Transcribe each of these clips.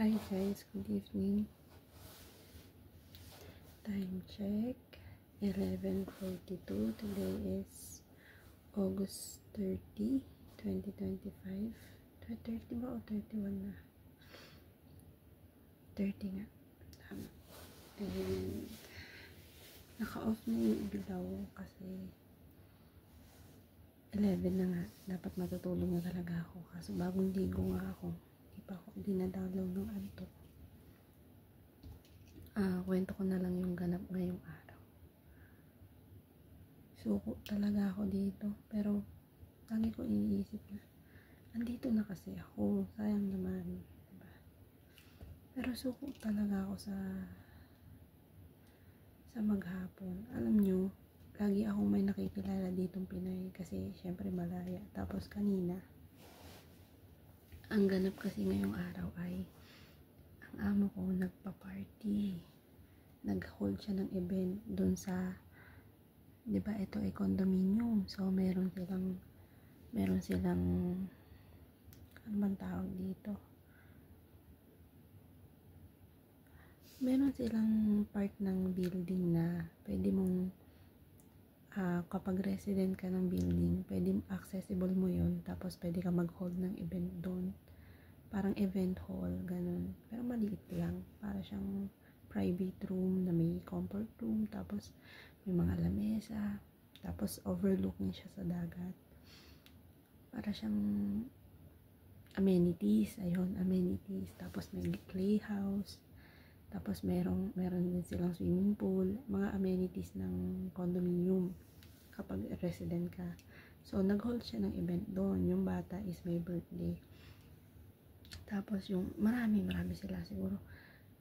Hi guys, good evening. Time check 11:42. Today is August 30, 2025. 30 ba o 31 na? 30 nga. Tama. And naka-off na yung ilaw kasi 11 na nga. Dapat matutulog na talaga ako. Kaso bagong ligo nga ako. Hindi pa ako dinadalaw ng antok. Kwento ko na lang yung ganap ngayong araw. Suko talaga ako dito. Pero, lagi ko iniisip na, andito na kasi ako. Sayang naman. Diba? Pero suko talaga ako sa maghapon. Alam nyo, lagi akong may nakikilala ditong Pinay. Kasi, syempre malaya. Tapos kanina, ang ganap kasi ngayong araw ay, ang amo ko nagpa-party. Nag-hold siya ng event dun sa, di ba ito ay condominium, so meron silang ano bang tawag dito, meron silang part ng building na pwede mong kapag resident ka ng building, pwede accessible mo yun, tapos pwede ka mag-hold ng event doon, parang event hall, ganun, pero maliit lang, para siyang private room na may comfort room, tapos may mga lamesa, tapos overlooking siya sa dagat. Para siyang amenities, ayun, amenities. Tapos may playhouse, tapos meron din silang swimming pool, mga amenities ng condominium kapag resident ka. So, nag-hold siya ng event doon. Yung bata is may birthday. Tapos yung marami sila, siguro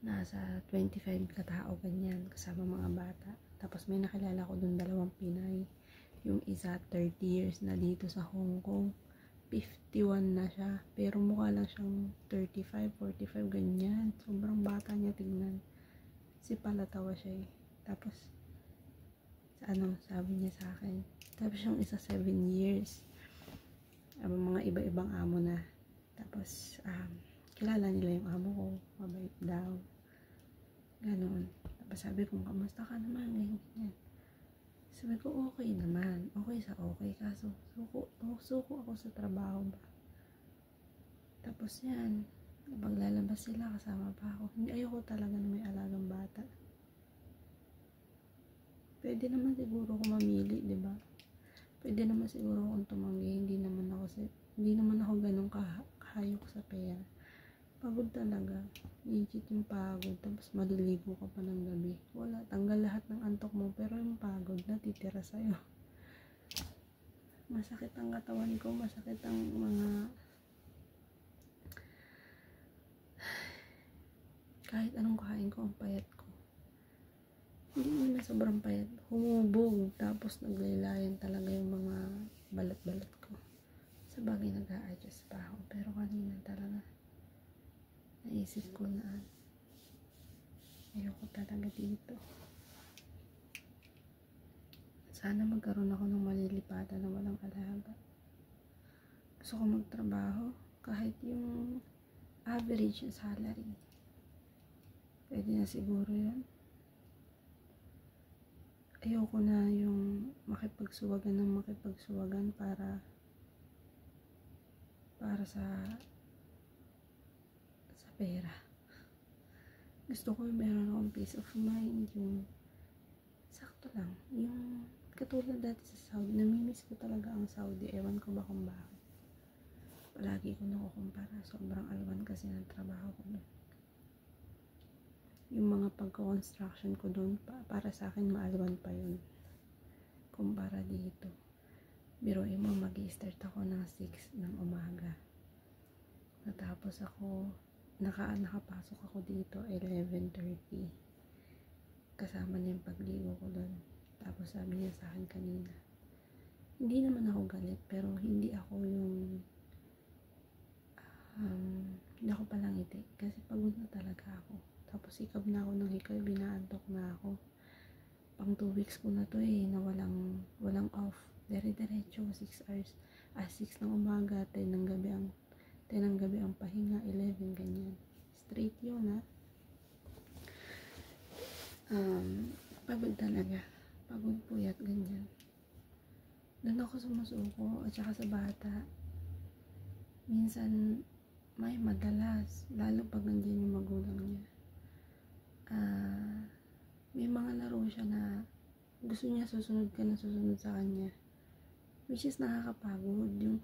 nasa 25 katao ganyan, kasama mga bata. Tapos may nakilala ko dun 2 Pinay. Yung isa 30 years na dito sa Hong Kong, 51 na siya, pero mukha lang siyang 35, 45 ganyan. Sobrang bata niya tingnan. Si palatawa siya eh. Tapos sabi niya sa akin, tapos yung isa 7 years, mga iba-ibang amo na. Tapos kilala nila yung amo ko, mabait daw, ganon. Tapos sabi ko, kamusta ka naman, ganyan. Sabi ko, okay naman, okay sa okay, kaso suko ako sa trabaho ba. Tapos yan, paglalabas sila, kasama pa ako. Hindi, ayoko talaga na may alagang bata. Pwede naman siguro kung mamili, diba? Pwede naman siguro kung tumanggi, hindi naman ako ganun kahayok sa pera. Pagod talaga. Legit yung pagod. Tapos maliligo ka pa ng gabi. Wala. Tanggal lahat ng antok mo. Pero yung pagod natitira sa'yo. Masakit ang katawan ko. Masakit ang mga... Kahit anong kain ko, ang payat ko. Hindi naman sobrang payat. Humubog. Tapos naglaylayan talaga yung mga balat-balat ko. Sa bagay nag-a-adjust pa ako. Pero kanina talaga naisip ko na ayoko talaga dito. Sana magkaroon ako ng malilipatan na walang alaga. Gusto ko magtrabaho kahit yung average yung salary. Pwede na siguro yun. Ayoko na yung makipagsuwagan para sa pera. Gusto ko meron akong peace of mind, yung sakto lang, yung katulad dati sa Saudi. Namimiss ko talaga ang Saudi, ewan ko ba kung bakit. Palagi ko nakukumpara, sobrang alwan kasi ng trabaho ko doon. Yung mga pagka-construction ko doon, para sa akin maalwan pa yun kumpara dito. Biruin mo, mag-i-start ako ng 6 ng umaga. Natapos ako, nakapasok ako dito 11:30. Kasama na yung pagligo ko doon. Tapos sabi niya sa akin kanina, hindi naman ako galit, pero hindi ako yung hindi ako palangiti kasi pagod na talaga ako. Tapos hikab na ako ng hikab, binaantok na ako. Pang 2 weeks ko na to eh, na walang off. Dire-diretso 6 hours. 6 ng umaga, 10 ng gabi ang pahinga, 11 ganyan. Straight talaga. Pagod, puyat, ganyan. Doon ako sumusuko at saka sa bata. Minsan, madalas, lalo pag nandiyan yung magulang niya. May mga laro siya na gusto niya susunod ka na susunod sa kanya. Which is nakakapagod. Yung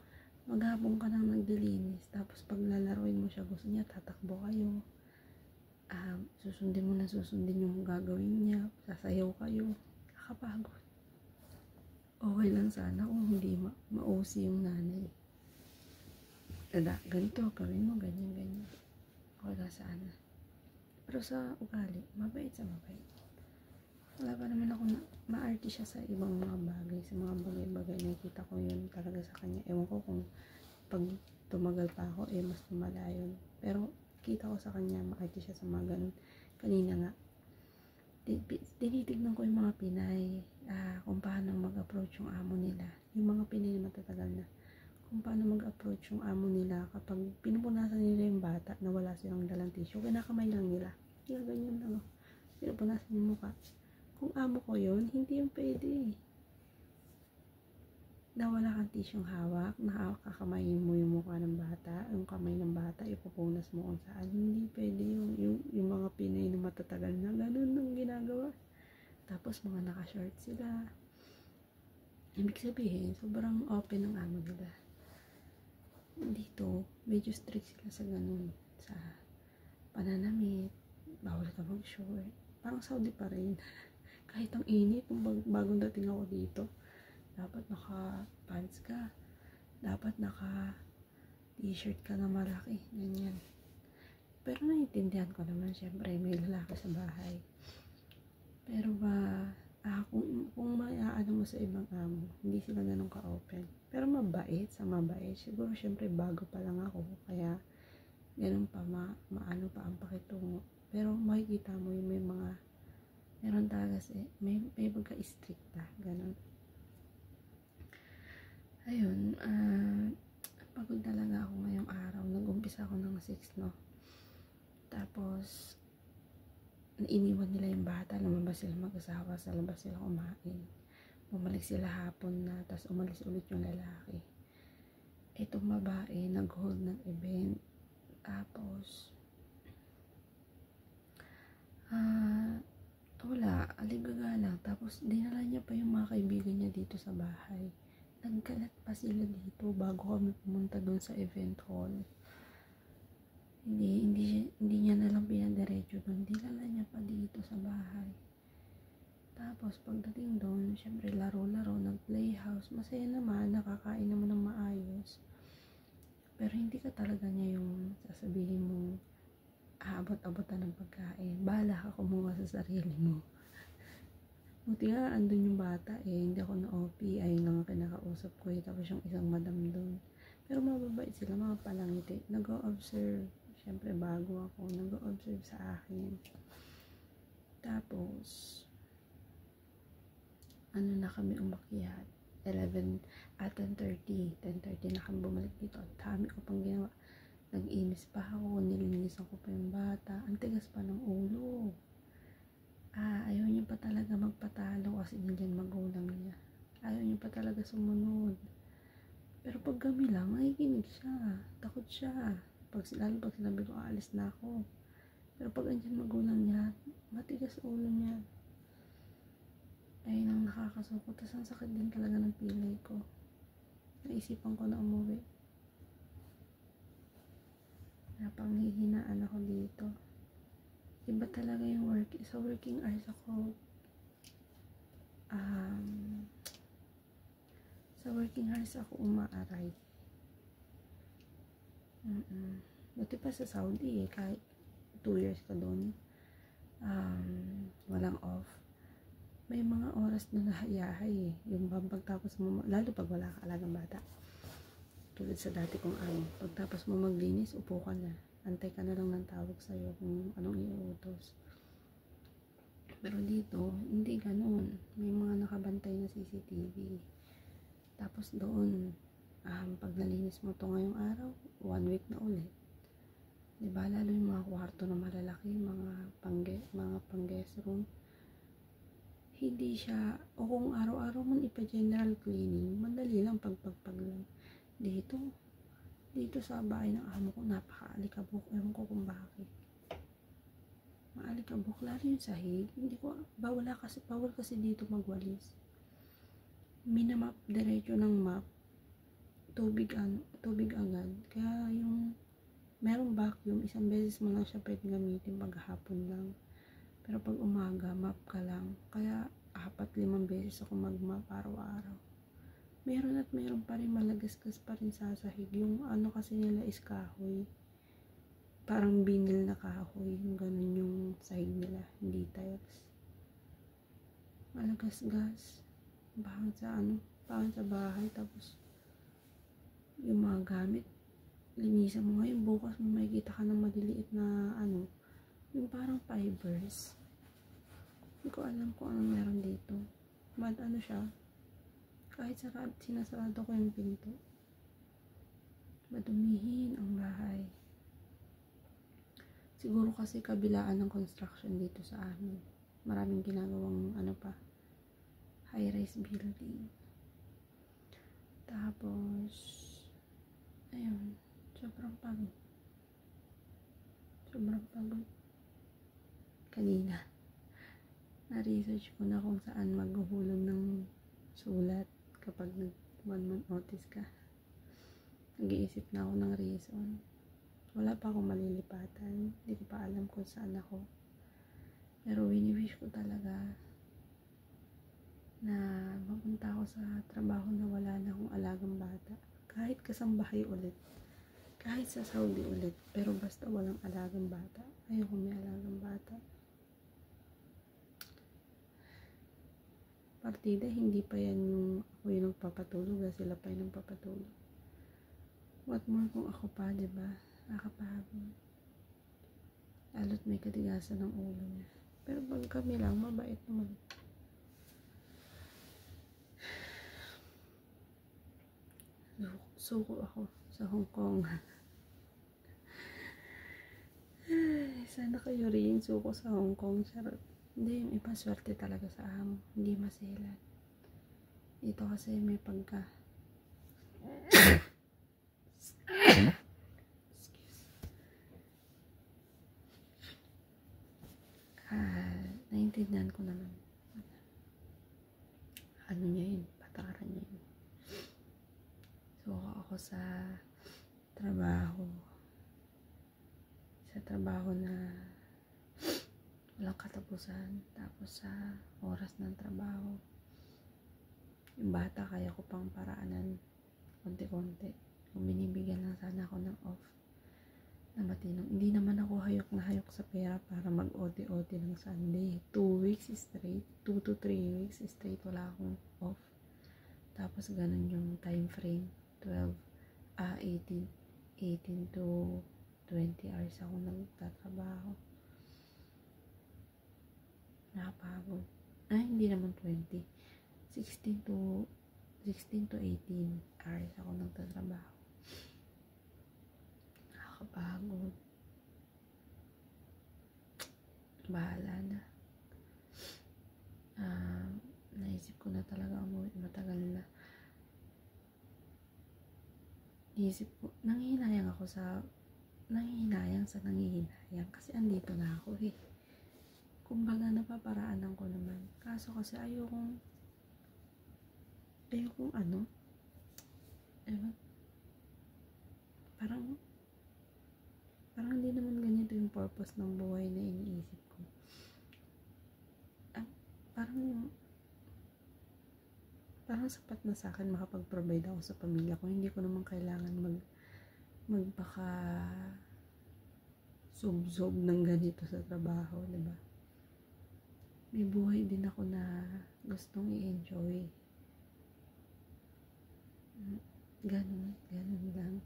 maghapon ka nang nagdilinis, tapos pag lalaroin mo siya, gusto niya tatakbo kayo. Susundin yung gagawin niya, sasayaw kayo. Nakakapagod. Okay lang sana kung hindi ma-OC yung nanay. Ganito, gawin mo, ganyan. Okay lang sana. Pero sa ugali, mabait sa mabait. Wala pa naman ako maarte siya sa ibang mga bagay. Sa mga bagay-bagay, nakikita ko yun talaga sa kanya. Ewan ko kung pag tumagal pa ako, mas lumala yun. Pero, kita ko sa kanya, maarte siya sa mga ganun. Kanina nga, tinitignan ko yung mga Pinay, kung paano mag-approach yung amo nila. Yung mga Pinay na matatagal na. Kung paano mag-approach yung amo nila kapag pinupunasan nila yung bata na wala silang dalang tissue, kinakamay lang nila. Yung ganyan lang. Pinupunasan yung mukha. Kung amo ko yun, hindi yung pwede. Na wala kang tissue hawak, nakakamayin mo yung mukha ng bata, yung kamay ng bata, ipupunas mo kung saan. Hindi pwede yung mga Pinay na matatagal na ganun ang ginagawa. Tapos mga naka-short sila. Ibig sabihin, sobrang open ng amo nila. Dito, medyo strict sila sa ganun. Sa pananamit, bawal ka mag-short. Parang Saudi pa rin. Kahit ang init, bagong dating ako dito, dapat naka-pants ka. Dapat naka-t-shirt ka na malaki. Ganyan. Pero naiintindihan ko naman, syempre, may lalaki sa bahay. Pero kung maaano mo sa ibang amo, hindi sila ganun ka-open. Pero mabait. Siguro, syempre, bago pa lang ako. Kaya, ganun pa, maano pa ang pakitungo. Pero makikita mo yung meron talaga may pagka-stricta. Ganun. Ayun, pagod talaga ako ngayong araw. Nag-umpisa ako ng 6, no? Tapos, iniwan nila yung bata, lumabas sila mag-asawa, sa labas sila kumain. Bumalik sila hapon na, tapos umalis ulit yung lalaki. Itong babae, nag-hold ng event. Tapos, wala, aligaga lang. Tapos, dinala niya pa yung mga kaibigan niya dito sa bahay. Nagkalat pa sila dito bago kami pumunta doon sa event hall. Hindi niya nalang pinadiretso doon. Dinala niya pa dito sa bahay. Tapos, pagdating doon, syempre, laro-laro, nag-playhouse. Masaya naman, nakakain naman ng maayos. Pero hindi ka talaga niya yung sasabihin mo, abot-abotan ng pagkain. Bahala ka kumuha sa sarili mo. Buti nga, andun yung bata hindi ako na-OP. Ayun lang ang kinakausap ko Tapos yung isang madam doon. Pero mababait sila, mga palangiti. Nag-o-observe. Syempre, bago ako, nag-o-observe sa akin. Tapos, na kami umakyat. 10:30 na kami bumalik dito. At dami ko pang ginawa. Nag-inis pa ako, nilinisan ko pa yung bata. Ang tigas pa ng ulo. Ayaw niya pa talaga magpatalo kasi nandiyan magulang niya. Ayaw niya pa talaga sumunod. Pero pag kami lang, nakikinig siya. Takot siya. Lalo pag sinabi ko, aalis na ako. Pero pag andyan magulang niya, matigas ulo niya. Ayun ang nakakasuko. Tapos ang sakit din talaga ng pilay ko. Naisipan ko na umuwi. Napanghihinaan ako dito. Iba talaga yung sa working hours ako. Sa working hours ako umaaray. Buti pa sa Saudi kahit 2 years ka doon, walang off. May mga oras na nahayahay yung pagtapos mo, lalo pag wala ka alagang bata. Tulad sa dati kong pagtapos mo maglinis, upo ka na. Antay ka na lang ng tawag sa'yo kung anong iuutos. Pero dito, hindi ganun. May mga nakabantay na CCTV. Tapos doon, pag nalinis mo to ngayong araw, 1 week na ulit. Diba? Lalo yung mga kwarto na malalaki, mga pang-guest room. hindi siya, o kung araw-araw man ipa-general cleaning, madali lang pagpagpag lang. Dito sa bahay ng amo ko, napaka-alikabok. Ewan ko kung bakit. Maalikabok, lalo yung sahig. Hindi ko, bawal kasi dito magwalis. Minamap, diretso ng map, tubig agad. Kaya yung, merong vacuum, isang beses mo lang siya pwedeng gamitin paghapon lang. Pero pag umaga, map ka lang. Kaya 4-5 beses ako mag-map araw-araw. Meron pa rin malagasgas pa rin sa sahig. Yung ano kasi nila is kahoy. Parang binil na kahoy. Yung ganun yung sahig nila. Hindi tiles. Malagasgas. Bahan sa bahay. Tapos, yung mga gamit, linisan mo ngayon. Bukas mo makikita ka ng maliliit na yung parang fibers. Hindi ko alam kung anong meron dito. Siya. Kahit sinasarado ko yung pinto. Madumihin ang bahay. Siguro kasi kabilaan ng construction dito sa amin. Maraming ginagawang high-rise building. Tapos, ayun, sobrang pagod. Kanina, na-research ko na kung saan maghuhulog ng sulat kapag nag-1 month notice ka. Nag-iisip na ako ng reason. Wala pa akong malilipatan. Hindi ko pa alam kung saan ako. Pero wini-wish ko talaga na mapunta ako sa trabaho na wala na akong alagang bata. Kahit kasambahay ulit. Kahit sa Saudi ulit. Pero basta walang alagang bata. Ayoko may alagang bata. Partida, hindi pa yan yung ako yung nagpapatulog, sila pa yung nagpapatulog. What more kung ako pa, diba? Nakakapagod. Lalo't may katigasan ng ulo niya. Pero pag kami lang, mabait naman. Suko ako sa Hong Kong. Sana kayo rin suko sa Hong Kong. Charot. Hindi, yung iba swerte talaga sa amo. Hindi masilat. Dito kasi may pagka. Naintindihan ko naman. Ano niya yun? Patakaran niya yun. So, ako sa trabaho. Sa trabaho na walang katapusan. Tapos sa oras ng trabaho, yung bata kaya ko pang paraanan konti-konti. Kung binibigyan lang sana ako ng off na matinong. Hindi naman ako hayok na hayok sa pera para mag-OT-OT ng Sunday. 2 weeks straight, 2 to 3 weeks straight wala akong off. Tapos ganun yung time frame, 18 to 20 hours ako nagtatrabaho. Nakapagod. Hindi naman 20. 16 to 18 hours ako nagtatrabaho. Nakakapagod. Bahala na. Naisip ko na talaga umuwi. Matagal na. Naisip ko, nanghihinayang sa nanghihinayang kasi andito na ako eh. Kumbaga napaparaanan ko naman. Kaso kasi ayokong parang hindi naman ganito yung purpose ng buhay na iniisip ko. Parang sapat na sa akin makapag-provide ako sa pamilya ko. Hindi ko naman kailangan magbaka sub ng ganito sa trabaho, diba? May buhay din ako na gustong i-enjoy. Ganun lang.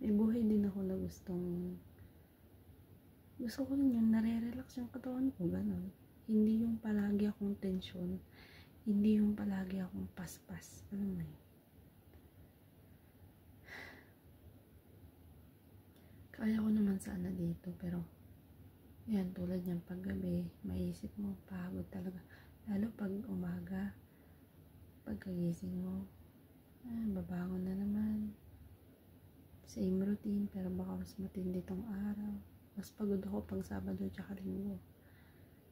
May buhay din ako na gusto ko rin yung nare-relax yung katawan ko, ganun. Hindi yung palagi akong tension, hindi yung palagi akong paspas. Ano na yun? Kaya ko naman sana dito, pero yan, tulad yan, paggabi, maisip mo, pagod talaga. Lalo pag umaga, pagkagising mo, babangon na naman. Same routine, pero baka mas matindi tong araw. Mas pagod ako pag Sabado tsaka Linggo.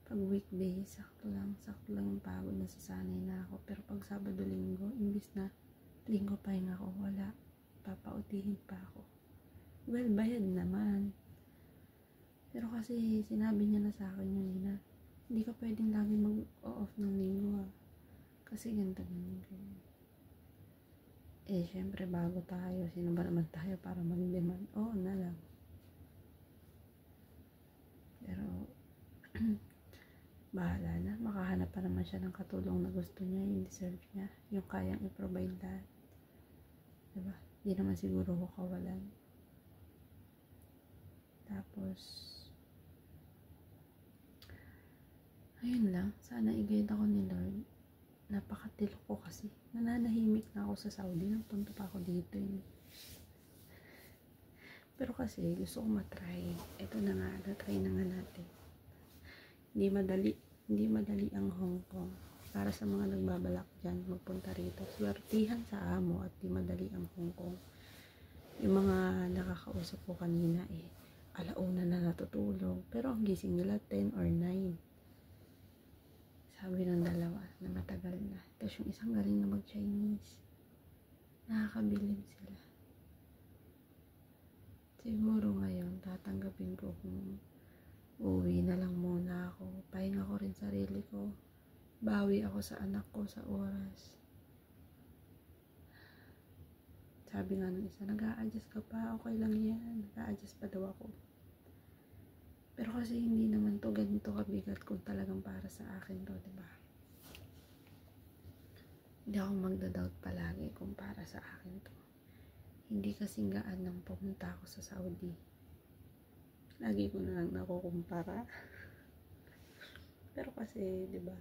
Pag weekday, sakto lang yung pagod, nasasanay na ako. Pero pag Sabado Linggo, imbis na Linggo pahinga ako, wala. Papautihin pa ako. Well, bayad naman. Pero kasi sinabi niya na sa akin yun na hindi ka pwedeng lagi mag-off ng Linggo kasi ganito. Syempre bago tayo, sino ba naman tayo para mag-demand? Oo na lang. Pero bahala na, makahanap pa naman siya ng katulong na gusto niya, yung deserve niya, yung kayang i-provide lahat. Diba? Hindi naman siguro ko kawalan. Tapos ayun lang, sana i-guide ako ni Lord. Napakatilo ko kasi. Nananahimik na ako sa Saudi. Nagpunta pa ako dito Pero kasi gusto ko matry. Ito na nga, natry na nga natin. Hindi madali ang Hong Kong. Para sa mga nagbabalak dyan, magpunta rito. Swertihan sa amo at di madali ang Hong Kong. Yung mga nakakausap ko kanina alauna na natutulog. Pero ang gising nila 10 or 9. Sabi ng dalawa na matagal na. Tapos yung isang galing na mag-Chinese. Nakakabilib sila. Siguro ngayon, tatanggapin ko kung uwi na lang muna ako. Pahinga ko rin sarili ko. Bawi ako sa anak ko sa oras. Sabi nga ng isa, nag-a-adjust ka pa. Okay lang yan. Nag-a-adjust pa daw ako. Pero kasi hindi naman to ganito kabigat kung talagang para sa akin to, diba? Hindi ako magda-doubt palagi kung para sa akin to. Hindi kasing gaan nang pumunta ako sa Saudi. Lagi ko na lang nakukumpara. Pero kasi, diba?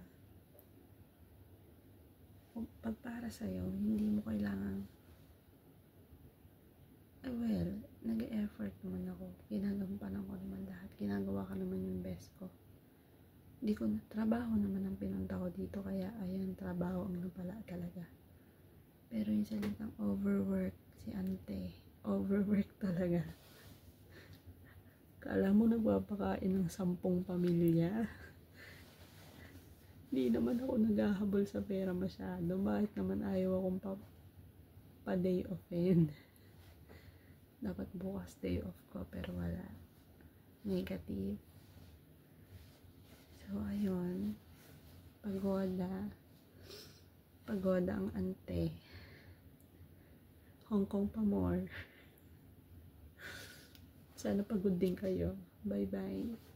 Pag para sa'yo, hindi mo kailangan nag-e-effort naman ako. Ginagampanan ko naman lahat. Ginagawa ka naman yung best ko. Trabaho naman ang pinunta ko dito. Kaya, ayun, trabaho ang napala talaga. Pero yung salitang overwork, si ante, overwork talaga. Kala mo nagpapakain ng 10 pamilya. Hindi naman ako naghahabol sa pera masyado. Bakit naman ayaw akong pa-day off Dapat bukas day off ko, pero wala. Negative. So, ayun. Pagoda ang ante. Hong Kong pa more. Sana pagod din kayo. Bye-bye.